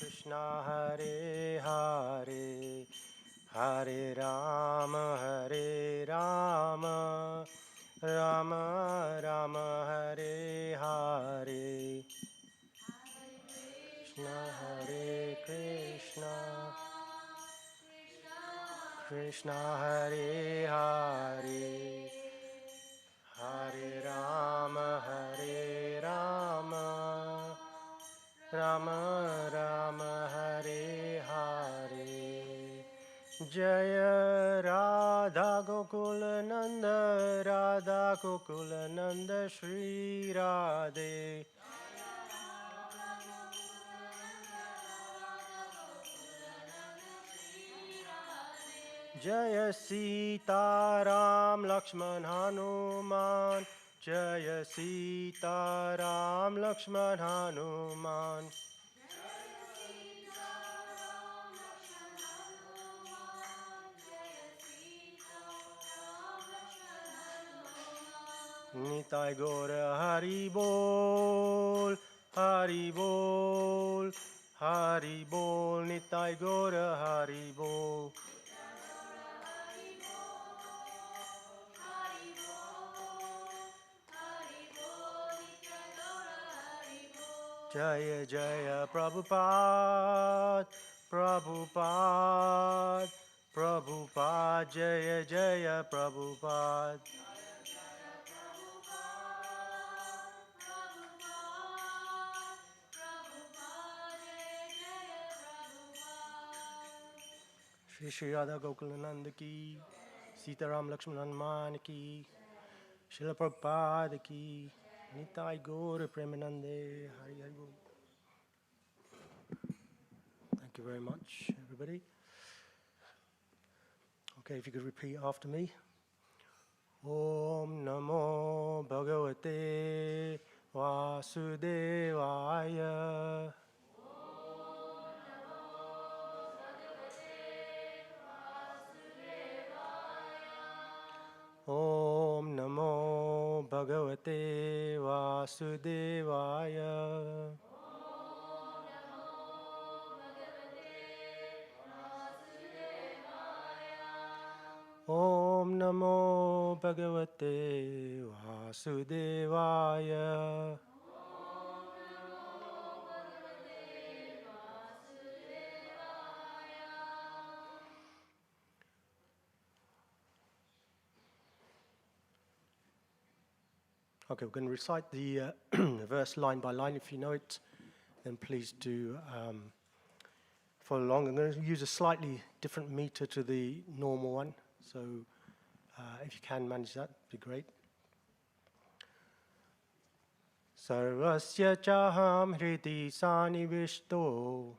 Krishna Hare Hare Hare Rama Rama Rama Hare Hare Krishna Hare Krishna Krishna Hare Hare Hare Rama Rama Rama Hare Hare Jaya Radha Gokula Nanda Radha Gokula Nanda Shri Radhe Jaya Sita Ram Lakshman Hanuman Jaya Sita Ram Lakshman Hanuman Nitai Gora Hari Bol Hari Bol Hari Bol Nitai Gora Hari Bol Jaya Jaya Prabhupada Prabhupada Prabhupada Jaya Jaya Prabhupada Shri Shri Radha Gokulananda Ki Sitaram Lakshman Hanuman Ki Srila Prabhupada Ki Nitai Gaura Premanande Hari Hari Bol. Thank you very much, everybody. Okay, if you could repeat after me. Om Namo Bhagavate Vasudevaya. Om Namo Bhagavate Vasudevaya. Om Namo Bhagavate Vasudevaya. Okay, we're going to recite the verse line by line. If you know it, then please do follow along. I'm going to use a slightly different meter to the normal one, so if you can manage that, it'd be great. Sarvasya chaham hriti sanivishto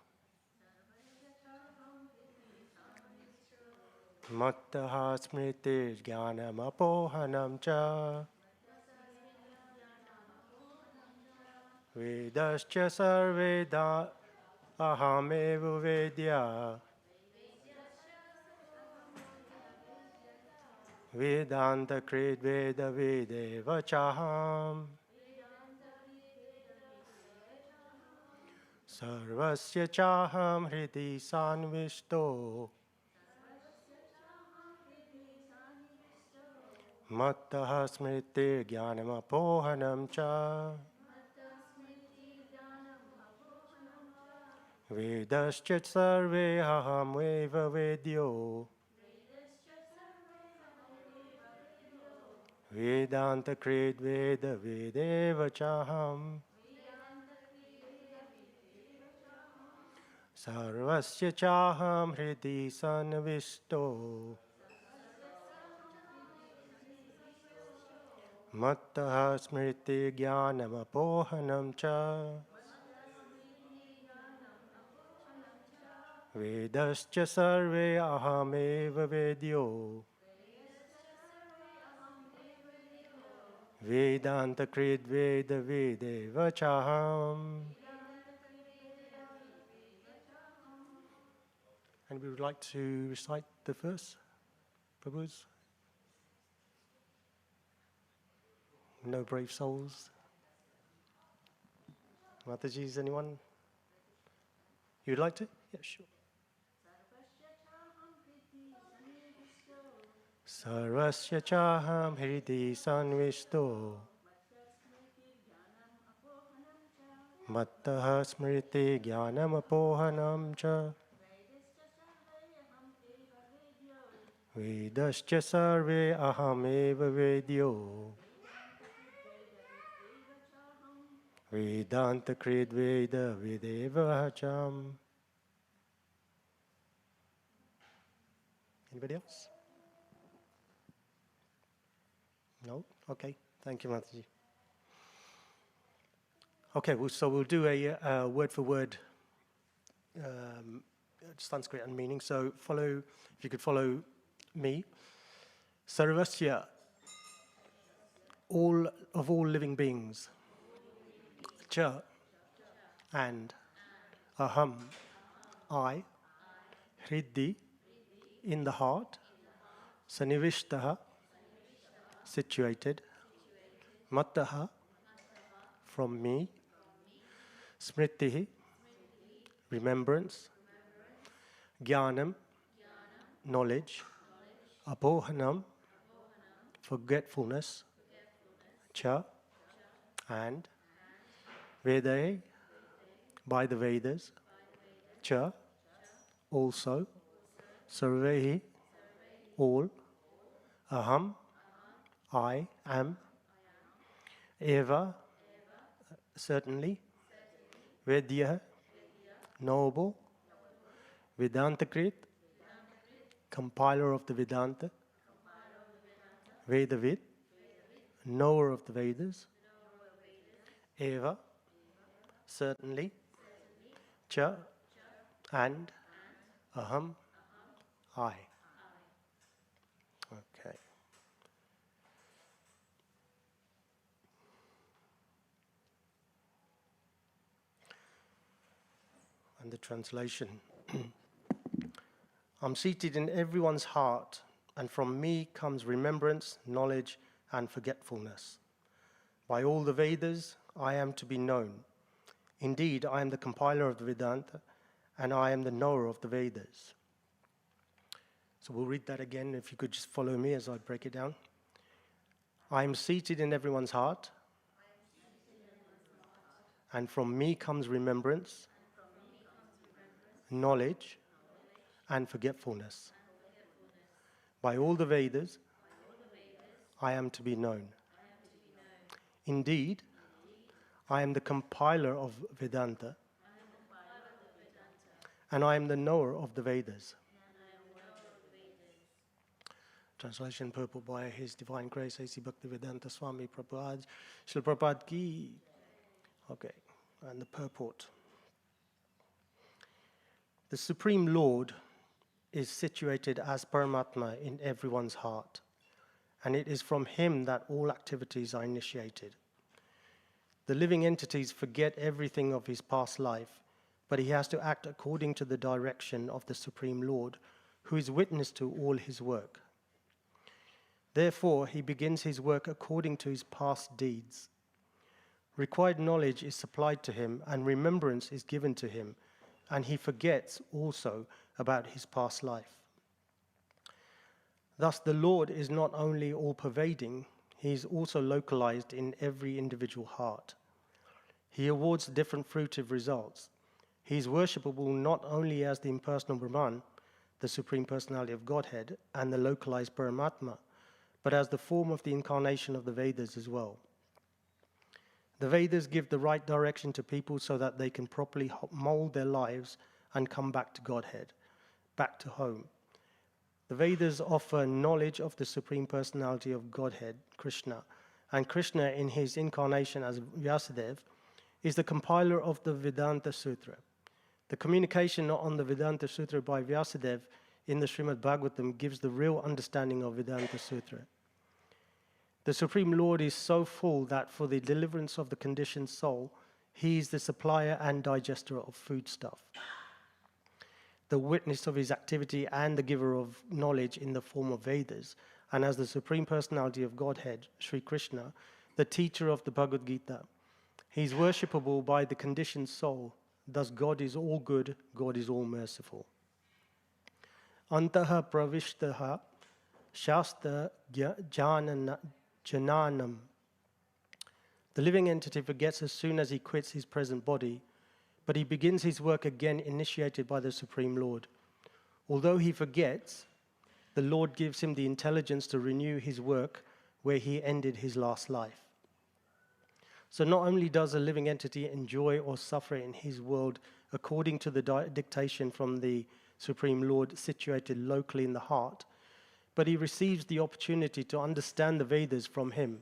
mattaha smritir jnanam apohanam cha vedascha sarveda ahamevu vedya vedanta krit veda vedeva chaham sarvasya chaham hriti sanvishto mattaha smritir jnanam apohanam cha vedascha sarve aham eva vedyo vedanta krit veda vedeva chaham sarvasya chaham hriti sanvisto mattaha smriti jnanam apohanam cha vedascha sarve ahameva vedyo vedanta krit veda vedeva chaham. And we would like to recite the verse, Prabhus. No brave souls. Mataji's anyone? You'd like to? Yeah, sure. Sarvasya chaham hridi sanvishto mattah smriti jnanam apohanam cha vedascha sarve aham eva vedyo vedanta krid veda videva hacham. Anybody else? No? Okay. Thank you, Mataji. Okay, so we'll do a word-for-word Sanskrit and meaning. So follow, if you could follow me. Sarvasya, all of all living beings. Cha, and. Aham, I. Hriddhi, in the heart. Sanivishtaha, situated. Mattaha, from me. Smritihi, remembrance. Jnanam, knowledge. Apohanam, forgetfulness. Cha, and. Vedae, by the Vedas. Cha, also. Sarvehi, all. Aham, I am. Eva, certainly. Vedya, knowable. Vedantakrit, compiler of the Vedanta. Vedavid, knower of the Vedas. Eva, certainly. Cha, and. Aham, I. Okay. And the translation. I'm seated in everyone's heart, and from me comes remembrance, knowledge, and forgetfulness. By all the Vedas, I am to be known. Indeed, I am the compiler of the Vedanta, and I am the knower of the Vedas. So we'll read that again, if you could just follow me as I break it down. I am seated in everyone's heart, and from me comes remembrance, knowledge, and forgetfulness. By all the Vedas, I am to be known. Indeed, I am the compiler of Vedanta, and I am the knower of the Vedas. Translation purport by His Divine Grace, A.C. Bhaktivedanta Swami Prabhupada, Srila Prabhupada Ki. Okay, and the purport. The Supreme Lord is situated as Paramatma in everyone's heart, and it is from Him that all activities are initiated. The living entities forget everything of his past life, but he has to act according to the direction of the Supreme Lord, who is witness to all his work. Therefore, he begins his work according to his past deeds. Required knowledge is supplied to him, and remembrance is given to him, and he forgets also about his past life. Thus, the Lord is not only all-pervading, he is also localized in every individual heart. He awards different fruitive results. He is worshipable not only as the impersonal Brahman, the Supreme Personality of Godhead, and the localized Paramatma, but as the form of the incarnation of the Vedas as well. The Vedas give the right direction to people so that they can properly mold their lives and come back to Godhead, back to home. The Vedas offer knowledge of the Supreme Personality of Godhead, Krishna, and Krishna in his incarnation as Vyasadeva is the compiler of the Vedanta Sutra. The communication on the Vedanta Sutra by Vyasadeva in the Srimad Bhagavatam gives the real understanding of Vedanta Sutra. The Supreme Lord is so full that for the deliverance of the conditioned soul, he is the supplier and digester of foodstuff, the witness of his activity and the giver of knowledge in the form of Vedas, and as the Supreme Personality of Godhead, Sri Krishna, the teacher of the Bhagavad Gita. He is worshipable by the conditioned soul, Thus God is all good, God is all merciful. Antaha pravishtaha shasta jananam. The living entity forgets as soon as he quits his present body, but he begins his work again initiated by the Supreme Lord. Although he forgets, the Lord gives him the intelligence to renew his work where he ended his last life. So not only does a living entity enjoy or suffer in his world according to the dictation from the Supreme Lord situated locally in the heart, but he receives the opportunity to understand the Vedas from him.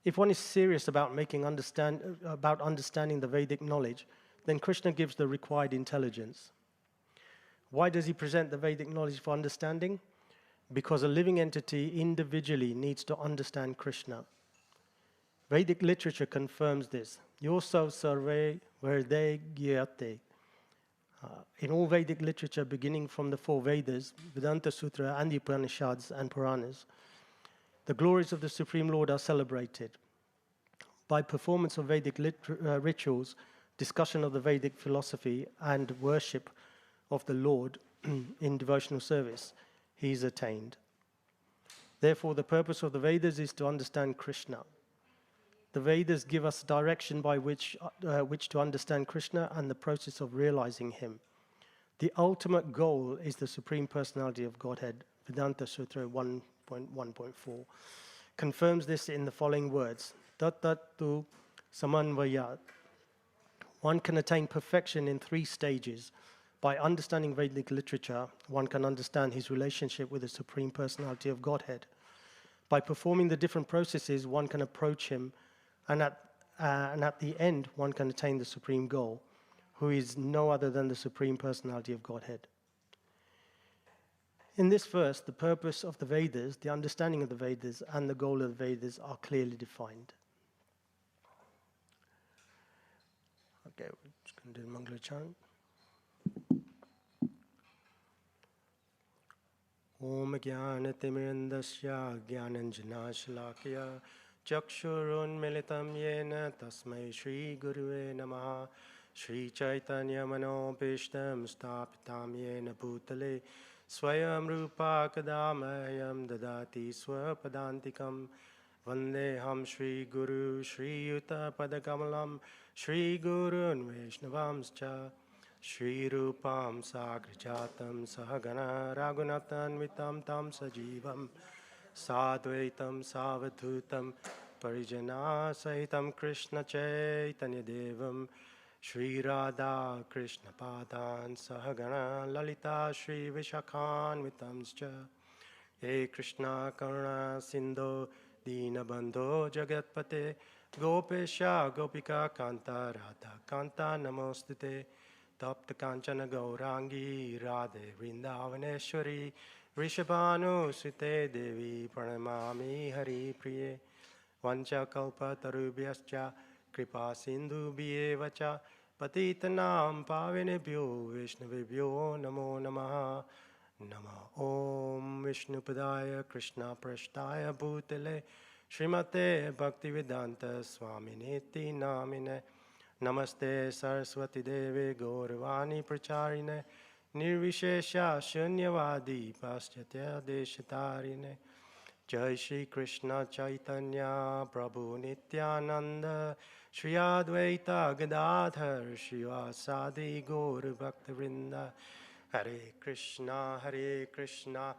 If one is serious about understanding the Vedic knowledge, then Krishna gives the required intelligence. Why does he present the Vedic knowledge for understanding? Because a living entity individually needs to understand Krishna. Vedic literature confirms this. Yoso sarve verde gyate. In all Vedic literature, beginning from the four Vedas, Vedanta Sutra, and the Upanishads and Puranas, the glories of the Supreme Lord are celebrated. By performance of Vedic rituals, discussion of the Vedic philosophy, and worship of the Lord in devotional service, he is attained. Therefore, the purpose of the Vedas is to understand Krishna. The Vedas give us direction by which to understand Krishna and the process of realizing him. The ultimate goal is the Supreme Personality of Godhead. Vedanta Sutra 1.1.4 confirms this in the following words. Tat-tat-tu samanvayat. One can attain perfection in 3 stages. By understanding Vedic literature, one can understand his relationship with the Supreme Personality of Godhead. By performing the different processes, one can approach him, and at the end, one can attain the supreme goal, who is no other than the Supreme Personality of Godhead. In this verse, the purpose of the Vedas, the understanding of the Vedas, and the goal of the Vedas are clearly defined. Okay, we're just going to do the Mangala chant. Om Jnana-timirandasya Jnananjana-shalakaya Chakshurunmilitam Yena Tasmai Shri Gurave Namaha Shri Chaitanya Manobishtam Stapitam Yena Bhutale Swayam Rupa Kadamayam Dadati Swapadantikam Vandeham Shri Guru Shri Yuta Padakamalam Shri Gurun Vaishnavamscha Shri Rupam Sagrajatam Sahagana Raghunathanvitam Tam Sajivam Sadvaitam Savadhutam Parijana Sahitam Krishna Chaitanya Devam Shri Radha Krishna Padan Sahagana Lalita Shri Vishakhanvitamscha He Krishna Karuna Sindho Dinabandho Jagatpate Gopesha Gopika Kanta Radha Kanta Namostute Tapta Kanchana Gaurangi Radhe Vrindavaneshwari Rishabhanu Sute Devi Pranamami Hari Priye Vancha Kalpa Tarubhyascha Kripa Sindhu Bhyevacha Patitanam Pavinebhyo Vishnavibhyo Namo Namaha Nama Om Vishnupadaya Krishna Prashtaya Bhutale Srimate Bhaktivedanta Swaminiti Namine Namaste Saraswati Deve Gauravani Pracharine Nirvishesha Shunyavadi Paschatya Deshatarine Jai Shri Krishna Chaitanya Prabhu Nityananda Shri Advaita Gadadhar Shivasadi Gaur Bhaktivinoda Hare Krishna Krishna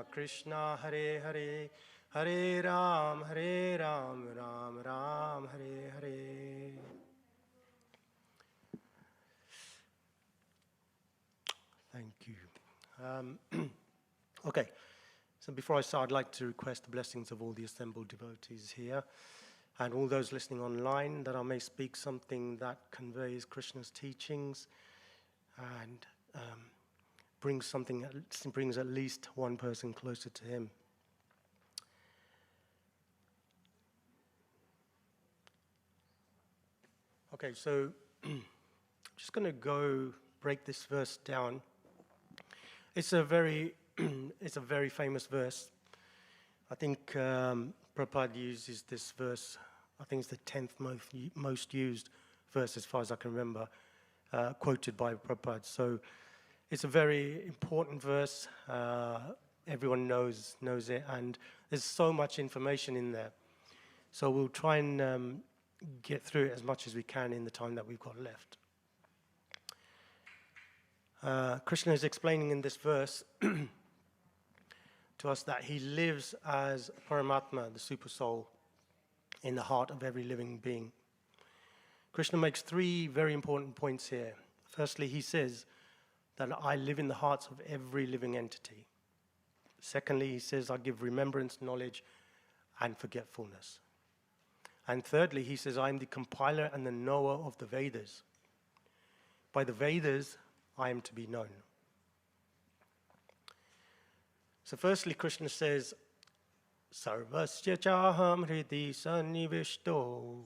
Krishna Hare Hare Hare Ram Ram Ram Hare Hare. Thank you. Okay, so before I start, I'd like to request the blessings of all the assembled devotees here and all those listening online, that I may speak something that conveys Krishna's teachings and brings at least one person closer to him. Okay, so I'm just going to break this verse down. It's a very famous verse. I think Prabhupada uses this verse, I think it's the 10th most used verse, as far as I can remember, quoted by Prabhupada. So it's a very important verse. Everyone knows it, and there's so much information in there. So we'll try and get through it as much as we can in the time that we've got left. Krishna is explaining in this verse to us that he lives as Paramatma, the super soul, in the heart of every living being. Krishna makes three very important points here. Firstly, he says that I live in the hearts of every living entity. Secondly, he says I give remembrance, knowledge, and forgetfulness. And thirdly, he says I am the compiler and the knower of the Vedas. By the Vedas, I am to be known. So firstly, Krishna says, Sarvasya chaham hridi sannivishto.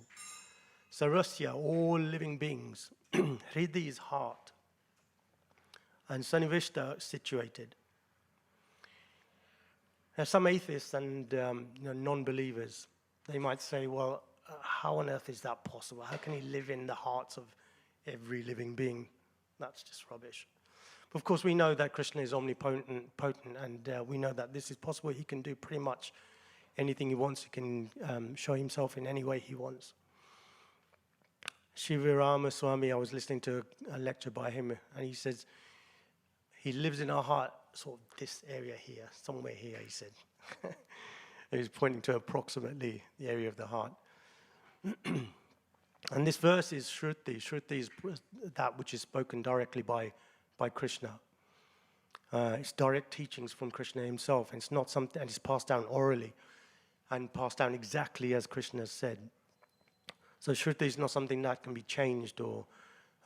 Sarvasya, all living beings. Hridi is heart. And sannivishta, situated. Now, some atheists and non-believers, they might say, well, how on earth is that possible? How can he live in the hearts of every living being? That's just rubbish. But of course, we know that Krishna is omnipotent, and we know that this is possible. He can do pretty much anything he wants. He can show himself in any way he wants. Shivarama Swami, I was listening to a lecture by him, and he says, he lives in our heart, sort of this area here, somewhere here, he said. He was pointing to approximately the area of the heart. And this verse is Shruti. Shruti is that which is spoken directly by Krishna. It's direct teachings from Krishna himself. And it's not something, and it's passed down orally and passed down exactly as Krishna has said. So Shruti is not something that can be changed or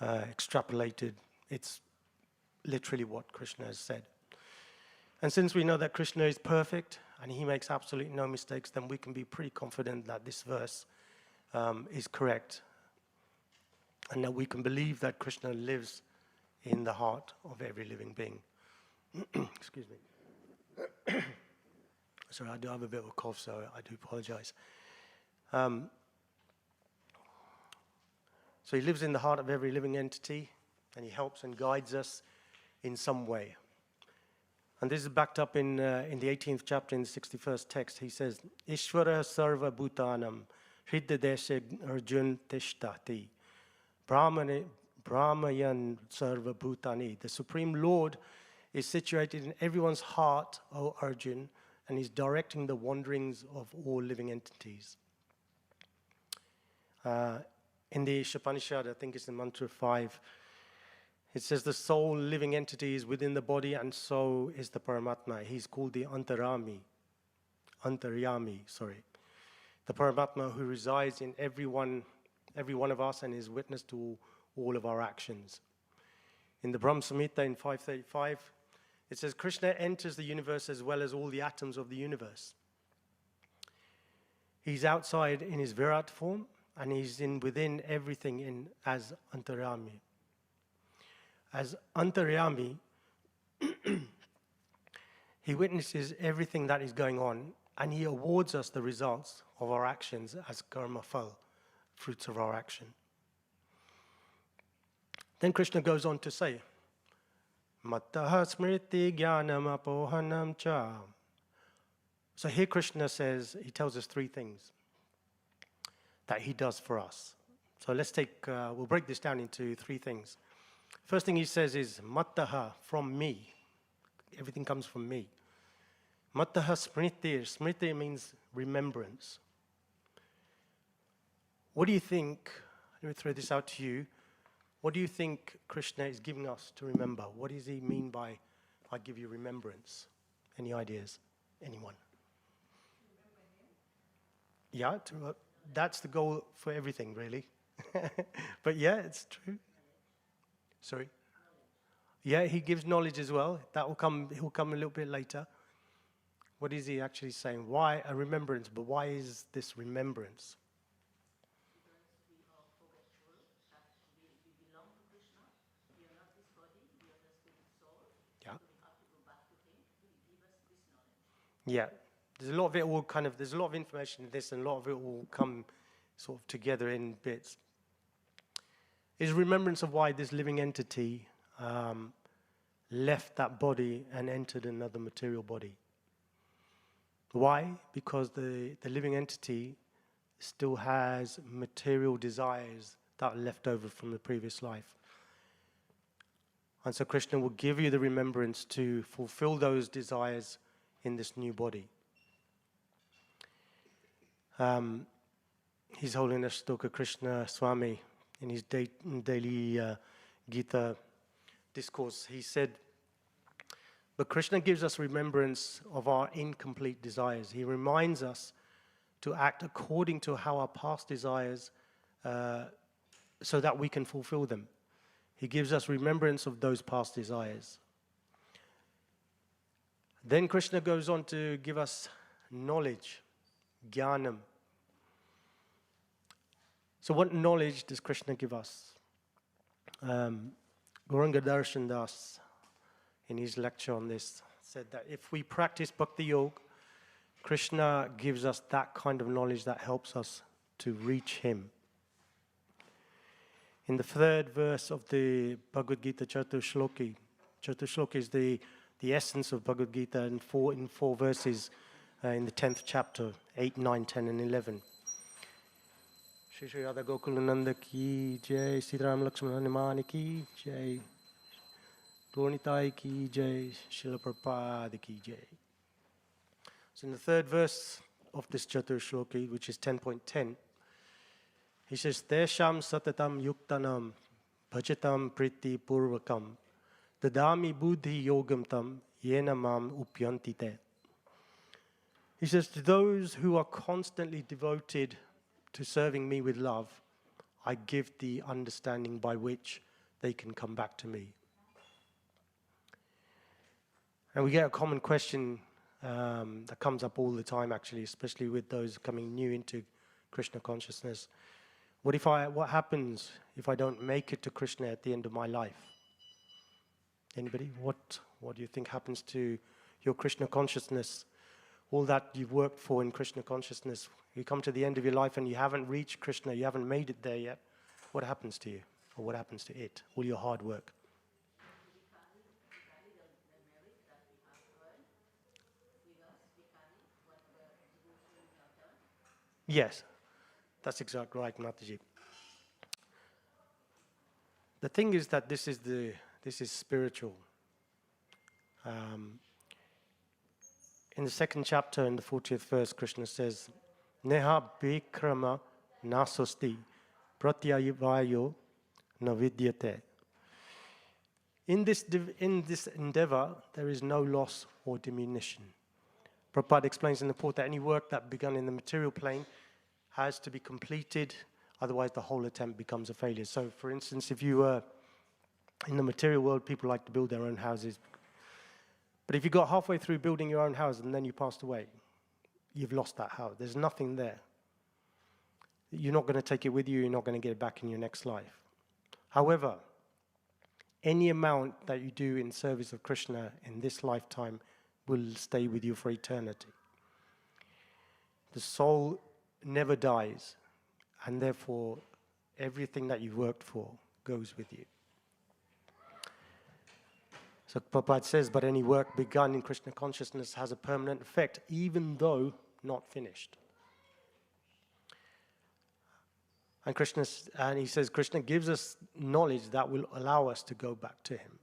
extrapolated. It's literally what Krishna has said. And since we know that Krishna is perfect and he makes absolutely no mistakes, then we can be pretty confident that this verse is correct. And that we can believe that Krishna lives in the heart of every living being. Excuse me. Sorry, I do have a bit of a cough, so I do apologize. So he lives in the heart of every living entity, and he helps and guides us in some way. And this is backed up in the 18th chapter, in the 61st text. He says, Ishvara sarva bhutanam hridadeshe arjun tishtati brahmayan sarva bhutani. The Supreme Lord is situated in everyone's heart, O Arjun, and is directing the wanderings of all living entities. In the Ishopanishad, I think it's in Mantra 5, it says the soul living entity is within the body, and so is the Paramatma. He's called the Antaryami. The Paramatma who resides in every one of us and is witness to all of our actions. In the Brahma Samhita in 535, it says Krishna enters the universe as well as all the atoms of the universe. He's outside in his Virat form, and he's within everything as Antaryami. As Antaryami, he witnesses everything that is going on, and he awards us the results of our actions as karma phal, fruits of our action. Then Krishna goes on to say, Mattaha smriti jnanam apohanam cha. So here Krishna says, he tells us three things that he does for us. So let's we'll break this down into three things. First thing he says is, Mattaha, from me. Everything comes from me. Mattaha smriti. Smriti means remembrance. What do you think, let me throw this out to you, what do you think Krishna is giving us to remember? What does he mean by, I give you remembrance? Any ideas? Anyone? Yeah, that's the goal for everything, really. But yeah, it's true. Sorry? Yeah, he gives knowledge as well. He'll come a little bit later. What is he actually saying? Why a remembrance? But why is this remembrance? Because we are forgetful that we belong to Krishna. We are not this body, we are the spirit soul. Yeah. So we have to go back to him to give us this knowledge. Yeah. There's a lot of information in this, and a lot of it will come sort of together in bits. is remembrance of why this living entity left that body and entered another material body. Why? Because the living entity still has material desires that are left over from the previous life. And so Krishna will give you the remembrance to fulfill those desires in this new body. His Holiness Dr. Krishna Swami, in his daily Gita discourse, he said, but Krishna gives us remembrance of our incomplete desires. He reminds us to act according to how our past desires so that we can fulfill them. He gives us remembrance of those past desires. Then Krishna goes on to give us knowledge, jnanam. So what knowledge does Krishna give us? Gauranga Darshan Das, in his lecture on this, said that if we practice Bhakti Yoga, Krishna gives us that kind of knowledge that helps us to reach Him. In the third verse of the Bhagavad Gita, Chatushloki is the essence of Bhagavad Gita in four verses in the 10th chapter, 8, 9, 10, and 11. Shri Shri Radha Gokulananda ki jai, Sitaram Lakshmana Hanuman ki jai, Gaurnitai ki jai, Srila Prabhupada ki jai. So in the third verse of this Chatushloki, which is 10.10, he says, Tesham satatam yuktanam bhajatam priti purvakam dadami buddhi yogam tam yena mam upyanti te. He says, to those who are constantly devoted to serving me with love, I give the understanding by which they can come back to me. And we get a common question that comes up all the time, actually, especially with those coming new into Krishna consciousness. What happens if I don't make it to Krishna at the end of my life? Anybody? What do you think happens to your Krishna consciousness? All that you've worked for in Krishna consciousness, you come to the end of your life and you haven't reached Krishna, you haven't made it there yet. What happens to you? Or what happens to it? All your hard work. Yes, that's exactly right, Mataji. The thing is that this is spiritual. In the second chapter, in the 40th verse, Krishna says, Neha bikrama nasosti pratyayavayo navidyate. In this endeavor, there is no loss or diminution. Prabhupada explains in the port that any work that begun in the material plane has to be completed, otherwise the whole attempt becomes a failure. So, for instance, if you were in the material world, people like to build their own houses. But if you got halfway through building your own house and then you passed away, you've lost that house. There's nothing there. You're not going to take it with you. You're not going to get it back in your next life. However, any amount that you do in service of Krishna in this lifetime will stay with you for eternity. The soul never dies, and therefore everything that you've worked for goes with you. So Prabhupada says, but any work begun in Krishna consciousness has a permanent effect, even though not finished. And he says, Krishna gives us knowledge that will allow us to go back to him.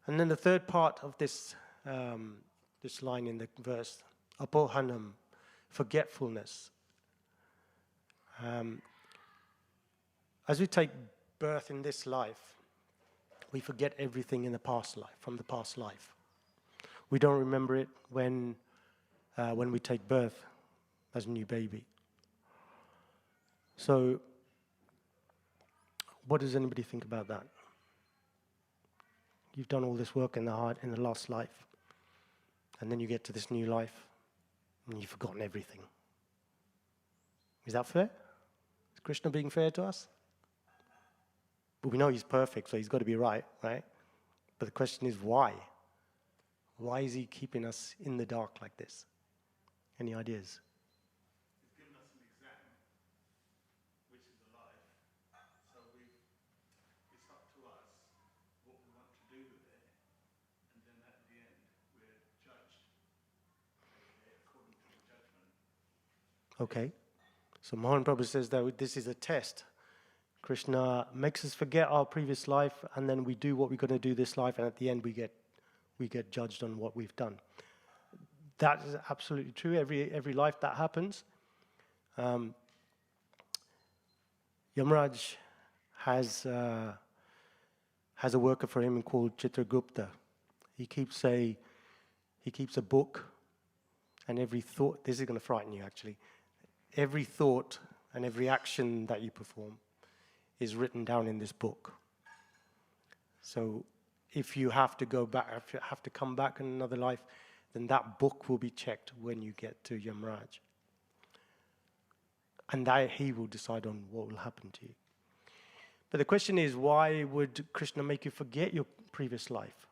And then the third part of this line in the verse, apohanam, forgetfulness. As we take birth in this life, we forget everything in the past life, from the past life. We don't remember it when we take birth as a new baby. So, what does anybody think about that? You've done all this work in the heart in the last life, and then you get to this new life, and you've forgotten everything. Is that fair? Is Krishna being fair to us? But we know he's perfect, so he's got to be right? But the question is why? Why is he keeping us in the dark like this? Any ideas? He's given us an exam, which is a life, Okay. So Mohan Prabhu says that this is a test. Krishna makes us forget our previous life, and then we do what we're going to do this life, and at the end we get judged on what we've done. That is absolutely true. Every life that happens. Yamraj has a worker for him called Chitragupta. He keeps a book, and every thought. This is going to frighten you, actually. Every thought and every action that you perform is written down in this book. So if you have to go back, if you have to come back in another life, then that book will be checked when you get to Yamraj. And that he will decide on what will happen to you. But the question is, why would Krishna make you forget your previous life?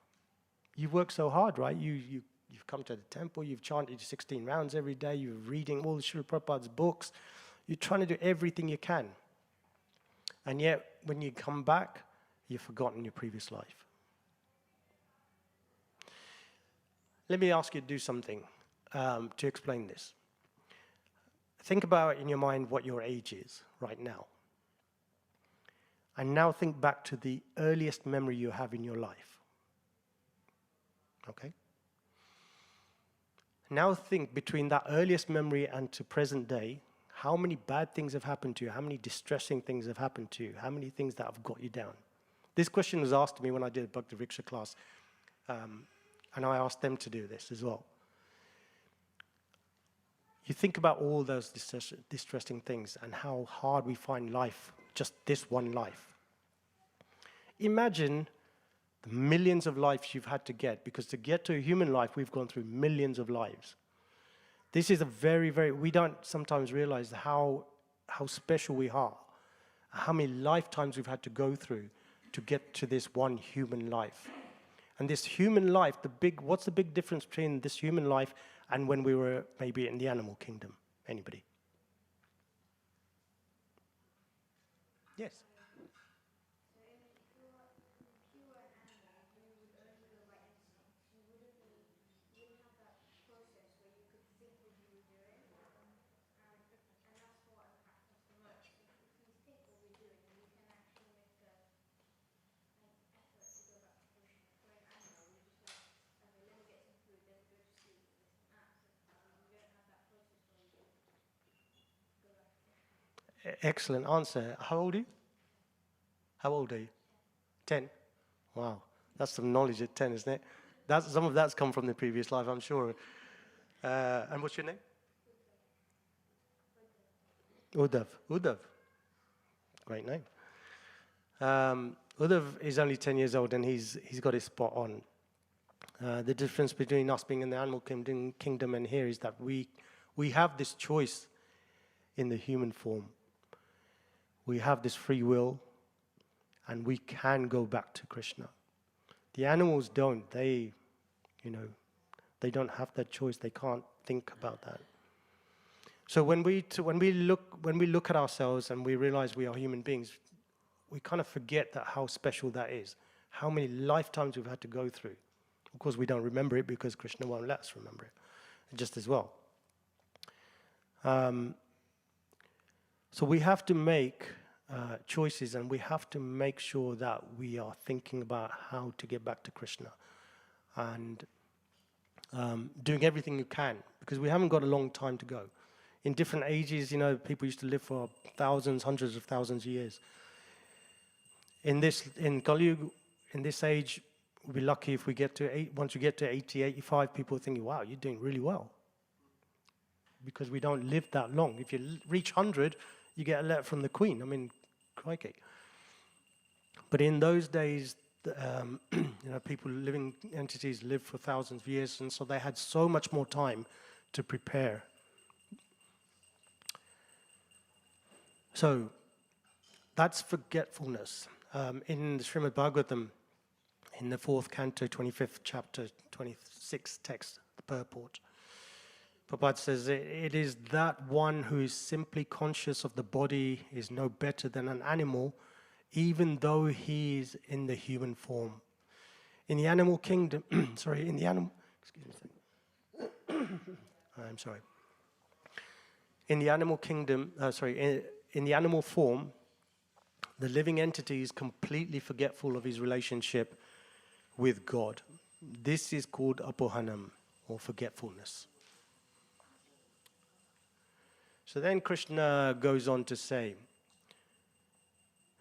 You've worked so hard, right? You've come to the temple, you've chanted 16 rounds every day, you're reading all the Srila Prabhupada's books, you're trying to do everything you can. And yet, when you come back, you've forgotten your previous life. Let me ask you to do something to explain this. Think about in your mind what your age is right now. And now think back to the earliest memory you have in your life. Okay? Now think between that earliest memory and to present day, how many bad things have happened to you? How many distressing things have happened to you? How many things that have got you down? This question was asked to me when I did a Bhaktivedanta class, and I asked them to do this as well. You think about all those distressing things and how hard we find life, just this one life. Imagine the millions of lives you've had to get, because to get to a human life, we've gone through millions of lives. This is a very, we don't sometimes realize how special we are, how many lifetimes we've had to go through to get to this one human life. And this human life, what's the big difference between this human life and when we were maybe in the animal kingdom? Anybody? Yes. Excellent answer. How old are you? How old are you? 10? Wow, that's some knowledge at 10, isn't it? Some of that's come from the previous life, I'm sure. And what's your name? Uddhav. Uddhav. Great name. Uddhav is only 10 years old, and he's got his spot on. The difference between us being in the animal kingdom and here is that we have this choice in the human form. We have this free will, and we can go back to Krishna. The animals don't. They don't have that choice. They can't think about that. So when we look at ourselves and we realize we are human beings, we kind of forget that how special that is. How many lifetimes we've had to go through. Of course, we don't remember it because Krishna won't let us remember it, just as well. So we have to make choices, and we have to make sure that we are thinking about how to get back to Krishna and doing everything you can, because we haven't got a long time to go. In different ages, people used to live for thousands, hundreds of thousands of years. In Kali Yuga, in this age, we'll be lucky if we get to once you get to 80, 85, people are thinking, wow, you're doing really well. Because we don't live that long. If you reach 100, you get a letter from the Queen. I mean, crikey. But in those days, people, living entities, lived for thousands of years, and so they had so much more time to prepare. So that's forgetfulness. In the Srimad Bhagavatam, in the 4th canto, 25th chapter, 26th text, the purport, Prabhupada says, it is that one who is simply conscious of the body is no better than an animal, even though he is in the human form. In the animal kingdom, excuse me a second. I'm sorry. in the animal kingdom, in the animal form, the living entity is completely forgetful of his relationship with God. This is called apohanam, or forgetfulness. So then Krishna goes on to say,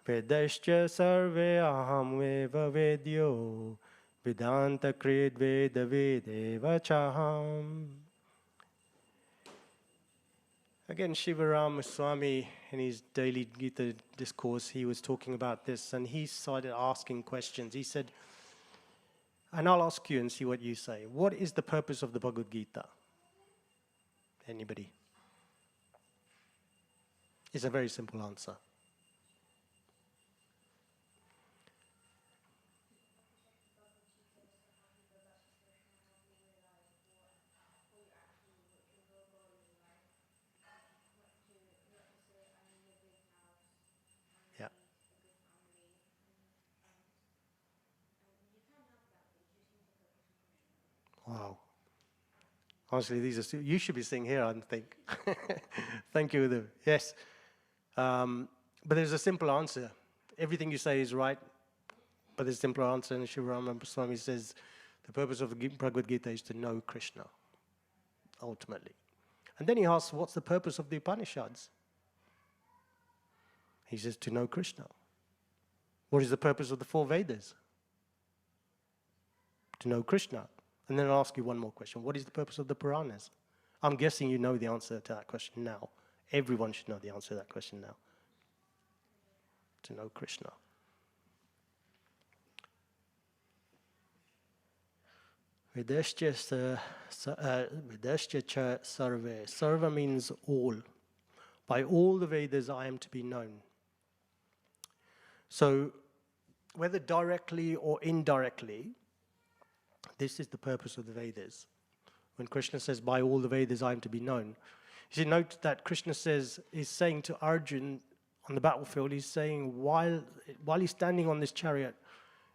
Vedascha sarve aham eva vedyo Vedanta krid veda vedeva chaham. Again, Shivarama Swami, in his daily Gita discourse, he was talking about this, and he started asking questions. He said, and I'll ask you and see what you say. What is the purpose of the Bhagavad Gita? Anybody? It's a very simple answer. Yeah. Wow. Honestly, these are you should be sitting here, I think. Thank you, Udo. Yes. But there's a simple answer. Everything you say is right, but there's a simple answer. And Shivarama Swami says the purpose of the Bhagavad Gita is to know Krishna, ultimately. And then he asks, what's the purpose of the Upanishads? He says, to know Krishna. What is the purpose of the 4 Vedas? To know Krishna. And then I'll ask you one more question. What is the purpose of the Puranas? I'm guessing you know the answer to that question now. Everyone should know the answer to that question now. To know Krishna. Vedascha cha sarve. Sarva means all. By all the Vedas I am to be known. So, whether directly or indirectly, this is the purpose of the Vedas. When Krishna says, by all the Vedas I am to be known. You should note that Krishna is saying to Arjuna on the battlefield, he's saying, while he's standing on this chariot,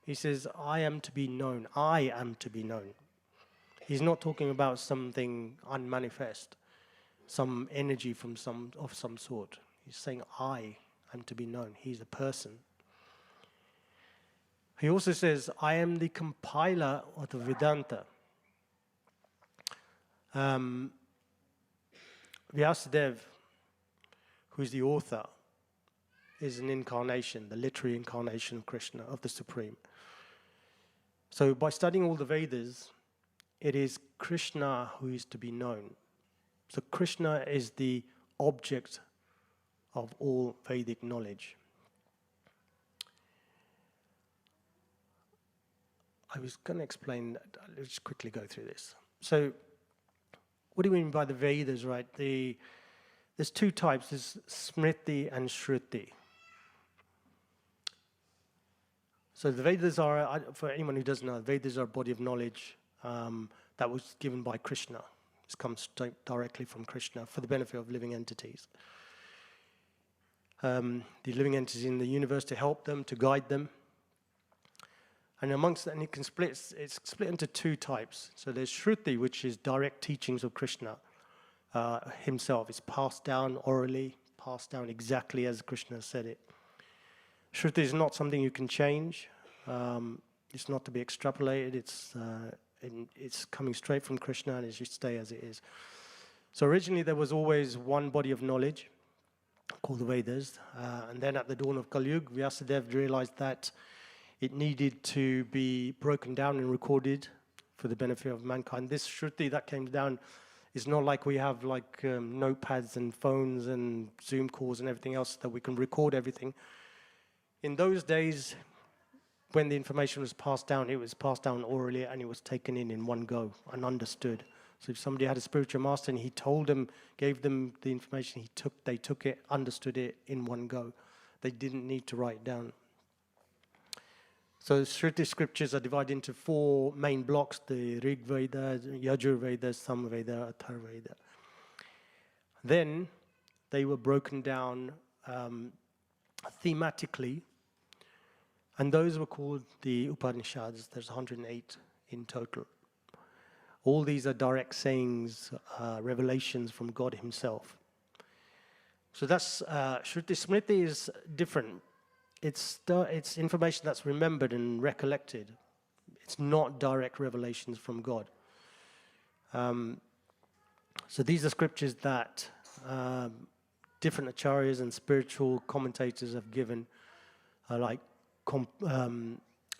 he says, I am to be known. I am to be known. He's not talking about something unmanifest, some energy from some sort. He's saying, I am to be known. He's a person. He also says, I am the compiler of the Vedanta. Vyasadeva, who is the author, is an incarnation, the literary incarnation of Krishna, of the Supreme. So by studying all the Vedas, it is Krishna who is to be known. So Krishna is the object of all Vedic knowledge. I was going to explain that. Let's just quickly go through this. So, what do we mean by the Vedas, right? There's 2 types. There's Smriti and Shruti. So the Vedas are, for anyone who doesn't know, Vedas are a body of knowledge that was given by Krishna. It comes directly from Krishna for the benefit of living entities. The living entities in the universe to help them, to guide them. And it's split into 2 types. So there's Shruti, which is direct teachings of Krishna himself. It's passed down orally, passed down exactly as Krishna said it. Shruti is not something you can change. It's not to be extrapolated. It's coming straight from Krishna, and it should stay as it is. So originally there was always one body of knowledge called the Vedas. And then at the dawn of Kali Yuga, Vyasadeva realized that it needed to be broken down and recorded for the benefit of mankind. This Shruti that came down is not like we have notepads and phones and Zoom calls and everything else that we can record everything. In those days, when the information was passed down, it was passed down orally and it was taken in one go and understood. So if somebody had a spiritual master and he told them, gave them the information, they took it, understood it in one go. They didn't need to write down. So Shruti scriptures are divided into 4 main blocks: the Rig Veda, Yajur Veda, Sam Veda, Athar Veda. Then they were broken down thematically, and those were called the Upanishads. There's 108 in total. All these are direct sayings, revelations from God himself. So that's Shruti. Smriti is different. It's information that's remembered and recollected. It's not direct revelations from God. So these are scriptures that different acharyas and spiritual commentators have given, like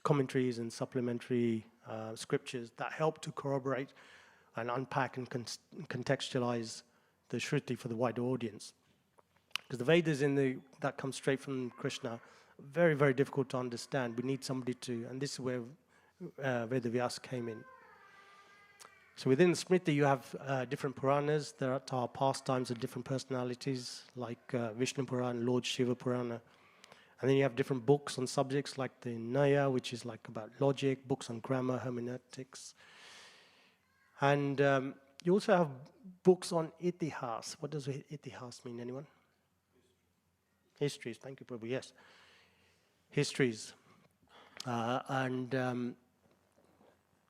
commentaries and supplementary scriptures that help to corroborate and unpack and contextualize the Shruti for the wider audience. Because the Vedas that come straight from Krishna, very, very difficult to understand. We need somebody to, and this is where Vedavyas came in. So within the Smriti, you have different Puranas. There are pastimes of different personalities, like Vishnu Purana, Lord Shiva Purana. And then you have different books on subjects like the Naya, which is like about logic, books on grammar, hermeneutics. And you also have books on itihas. What does itihas mean, anyone? Histories, thank you, Prabhu, yes. Histories. And do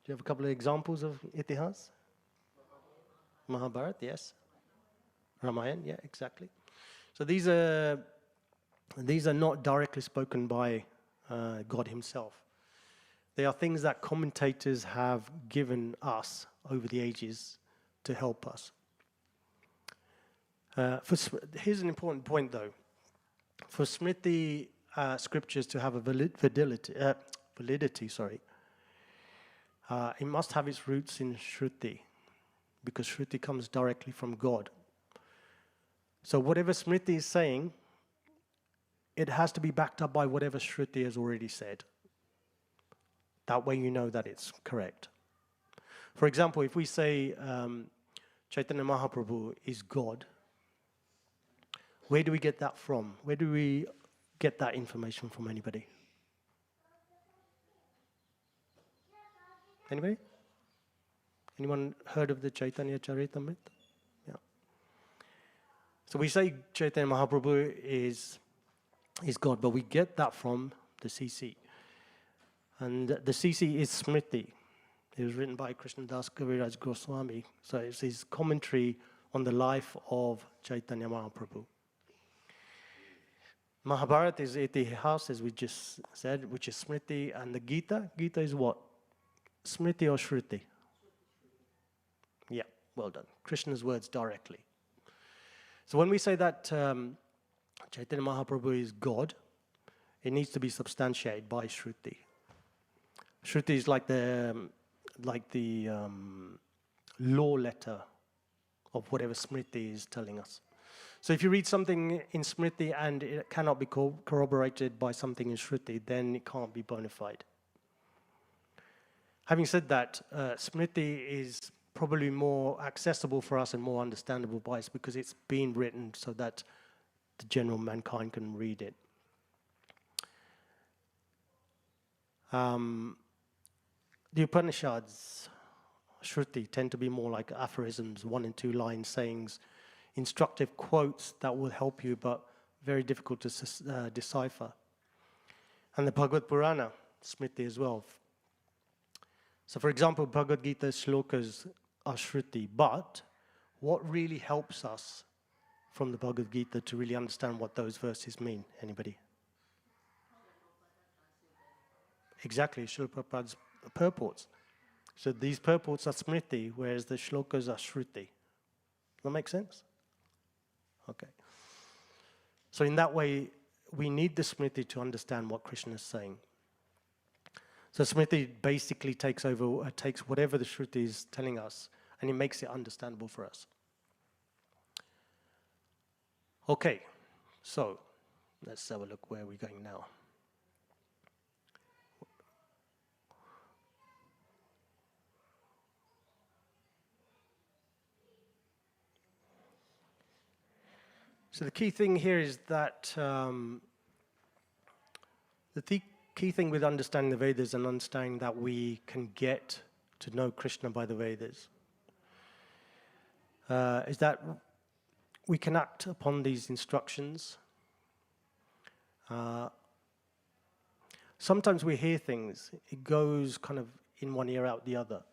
you have a couple of examples of itihas? Mahabharata, yes. Ramayana, yeah, exactly. So these are not directly spoken by God himself. They are things that commentators have given us over the ages to help us. Here's an important point, though. For Smriti scriptures to have a validity, it must have its roots in Shruti, because Shruti comes directly from God. So whatever Smriti is saying, it has to be backed up by whatever Shruti has already said. That way you know that it's correct. For example, if we say Chaitanya Mahaprabhu is God, where do we get that from? Where do we get that information from, anybody? Anybody? Anyone heard of the Chaitanya Charitamrita? Yeah. So we say Chaitanya Mahaprabhu is God, but we get that from the CC. And the CC is Smriti. It was written by Krishnadas Kaviraj Goswami. So it's his commentary on the life of Chaitanya Mahaprabhu. Mahabharata is Itihas, as we just said, which is Smriti. And the Gita is what? Smriti or Shruti? Yeah, well done. Krishna's words directly. So when we say that Chaitanya Mahaprabhu is God, it needs to be substantiated by Shruti. Shruti is like the law letter of whatever Smriti is telling us. So if you read something in Smriti and it cannot be corroborated by something in Shruti, then it can't be bona fide. Having said that, Smriti is probably more accessible for us and more understandable by us because it's been written so that the general mankind can read it. The Upanishads, Shruti, tend to be more like aphorisms, 1 and 2 line sayings, instructive quotes that will help you, but very difficult to decipher. And the Bhagavad Purana, Smriti as well. So for example, Bhagavad Gita shlokas are Shruti, but what really helps us from the Bhagavad Gita to really understand what those verses mean? Anybody? Exactly, Srila Prabhupada's purports. So these purports are Smriti, whereas the shlokas are Shruti. Does that make sense? Okay. So in that way, we need the Smriti to understand what Krishna is saying. So Smriti basically takes whatever the Shruti is telling us, and it makes it understandable for us. Okay, so let's have a look where we're going now. So the key thing here is that key thing with understanding the Vedas and understanding that we can get to know Krishna by the Vedas is that we can act upon these instructions. Sometimes we hear things, it goes kind of in one ear out the other.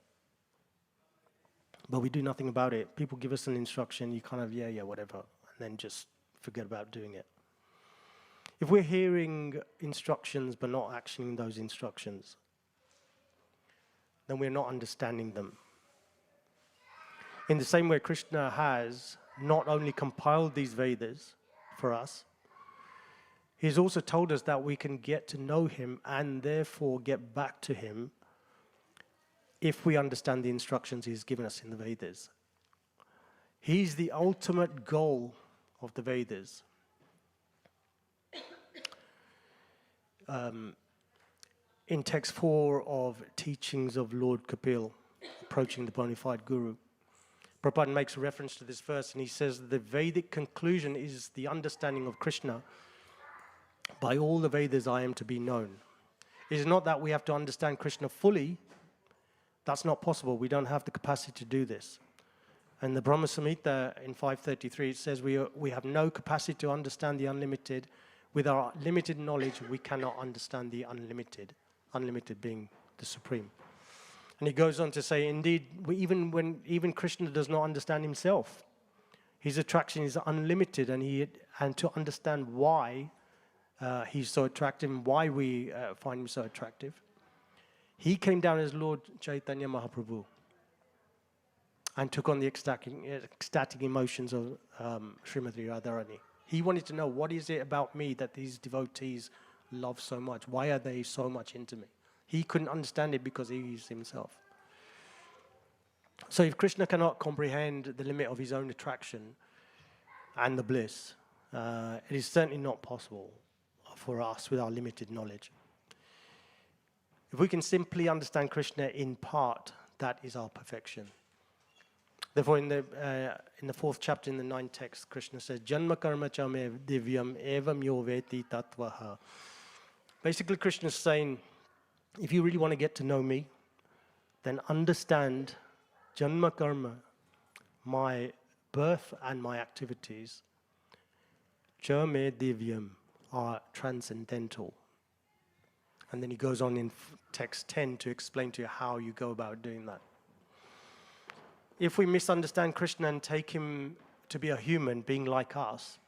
But we do nothing about it. People give us an instruction, you kind of, yeah, whatever, and then just forget about doing it. If we're hearing instructions but not actioning those instructions, then we're not understanding them. In the same way, Krishna has not only compiled these Vedas for us, he's also told us that we can get to know him and therefore get back to him if we understand the instructions he's given us in the Vedas. He's the ultimate goal of the Vedas. In text 4 of Teachings of Lord Kapil, Approaching the Bona Fide Guru, Prabhupada makes reference to this verse and he says the Vedic conclusion is the understanding of Krishna. By all the Vedas I am to be known. It is not that we have to understand Krishna fully. That's not possible. We don't have the capacity to do this. And the Brahma Samhita in 533, it says we have no capacity to understand the unlimited. With our limited knowledge, we cannot understand the unlimited. Unlimited being the supreme. And he goes on to say, indeed, even Krishna does not understand himself. His attraction is unlimited, and to understand why he's so attractive and why we find him so attractive, he came down as Lord Chaitanya Mahaprabhu and took on the ecstatic emotions of Srimati Radharani. He wanted to know, what is it about me that these devotees love so much? Why are they so much into me? He couldn't understand it because he is himself. So if Krishna cannot comprehend the limit of his own attraction and the bliss, it is certainly not possible for us with our limited knowledge. If we can simply understand Krishna in part, that is our perfection. Therefore, in the fourth chapter, in the ninth text, Krishna says, Janma karma chame divyam evam yo veti tattvaha. Basically, Krishna is saying, if you really want to get to know me, then understand Janma karma, my birth and my activities, chame divyam, are transcendental. And then he goes on in text 10 to explain to you how you go about doing that. If we misunderstand Krishna and take him to be a human, being like us,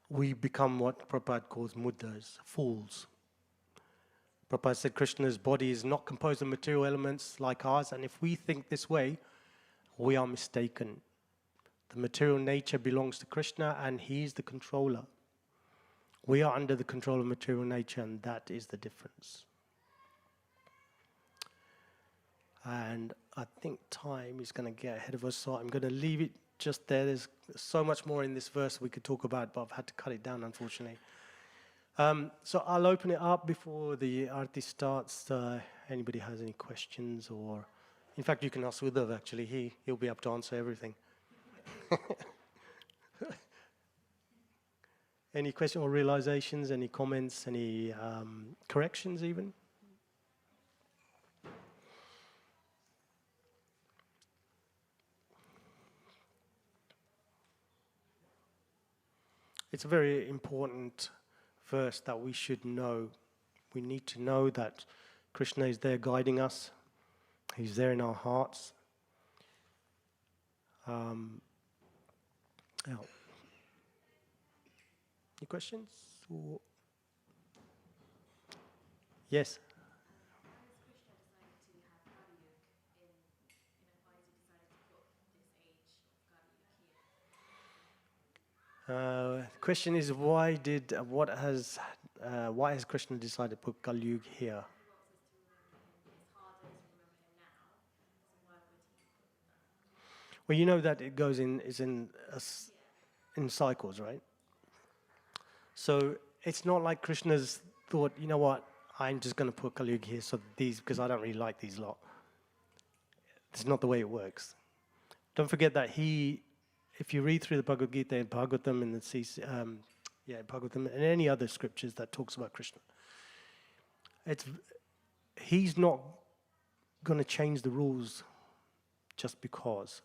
we become what Prabhupada calls muddas, fools. Prabhupada said Krishna's body is not composed of material elements like ours, and if we think this way, we are mistaken. The material nature belongs to Krishna, and he's the controller. We are under the control of material nature, and that is the difference. And I think time is going to get ahead of us, so I'm going to leave it just there. There's so much more in this verse we could talk about, but I've had to cut it down, unfortunately. So I'll open it up before the arati starts. Anybody has any questions, or in fact, you can ask Uddhav. Actually, he'll be able to answer everything. Any questions or realizations? Any comments? Any corrections, even? It's a very important verse that we should know. We need to know that Krishna is there guiding us. He's there in our hearts. Any questions? Or yes? The question is, why has Krishna decided to put Kali Yuga here? Well, you know that it goes in cycles, right? So it's not like Krishna's thought, you know what, I'm just going to put Kali Yuga here, so these, because I don't really like these lot. It's not the way it works. Don't forget that if you read through the Bhagavad Gita and Bhagavatam and Bhagavatam and any other scriptures that talks about Krishna, he's not going to change the rules just because.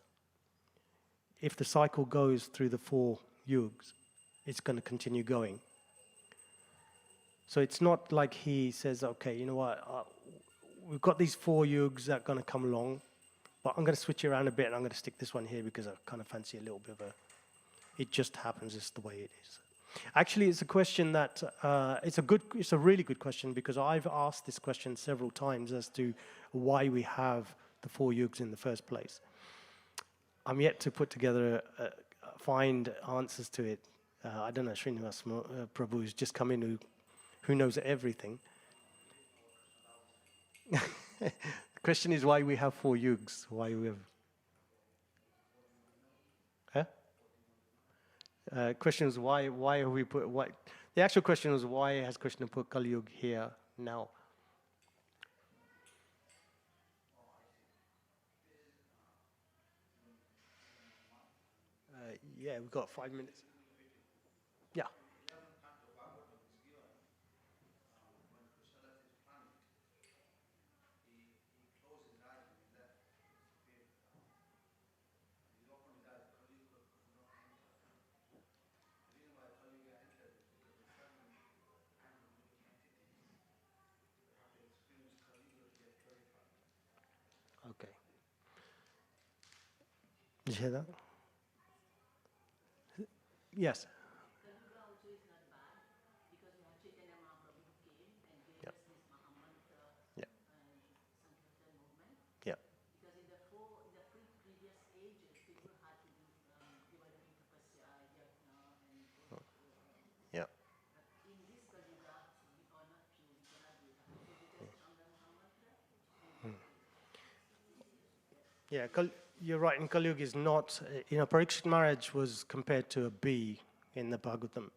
If the cycle goes through the 4 yugas, it's going to continue going. So it's not like he says, okay, you know what, we've got these 4 yugas that are going to come along, but I'm going to switch it around a bit and I'm going to stick this one here because I kind of fancy a little bit of a It just happens. It's the way it is. Actually, it's a question that it's a really good question, because I've asked this question several times as to why we have the 4 yugas in the first place. I'm yet to put together, find answers to it. I don't know, Srinivas Prabhu who's just come in, who knows everything. The question is why we have 4 yugas. Why we have? Huh? Question is why have we put why? The actual question was why has Krishna put Kali Yuga here now? Yeah, we've got 5 minutes. Yeah. Okay. Did you hear that? Yes. Kalyuga also is not bad because we have Chaitanya Mahaprabhu who came and gave Yeah. us this Mahamantra Yeah. and Sankirtan movement. Yeah. Because in the previous ages, people had to do developing tapasya, yajna, and Yeah. but in this Kalyuga, we are not pure, we cannot do that. So we just chant the Mahamantra and Yeah, you're right. In Kali Yuga is not, Parikshit Maharaj was compared to a bee in the Bhagavatam.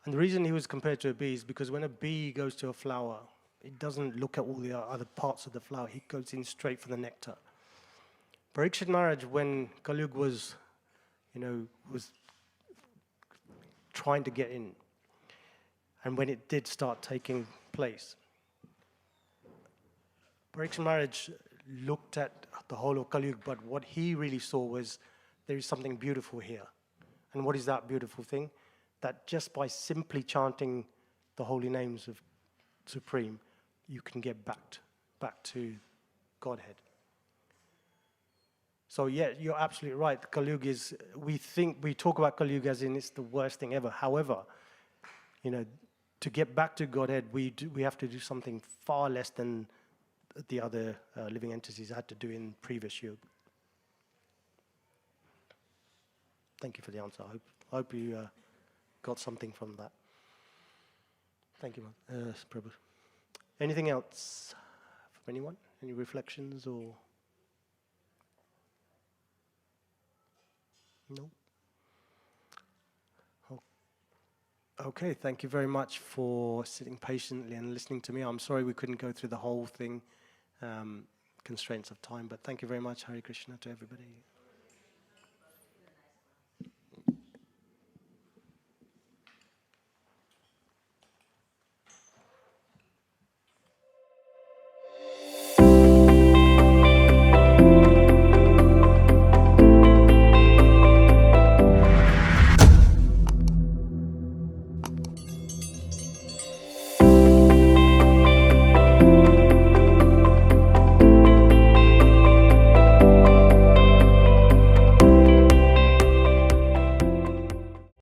And the reason he was compared to a bee is because when a bee goes to a flower, it doesn't look at all the other parts of the flower. He goes in straight for the nectar. Parikshit Maharaj, when Kali Yuga was trying to get in, and when it did start taking place, Parikshit Maharaj looked at the whole of Kali Yuga, but what he really saw was there is something beautiful here. And what is that beautiful thing? That just by simply chanting the holy names of Supreme, you can get back to Godhead. So yeah, you're absolutely right. Kali Yuga is, we talk about Kali Yuga as in it's the worst thing ever. However, to get back to Godhead, we have to do something far less than the other living entities had to do in previous yuga. Thank you for the answer. I hope you got something from that. Thank you, Prabhu. Anything else from anyone? Any reflections or? No? Okay, thank you very much for sitting patiently and listening to me. I'm sorry we couldn't go through the whole thing, constraints of time, but thank you very much. Hare Krishna to everybody.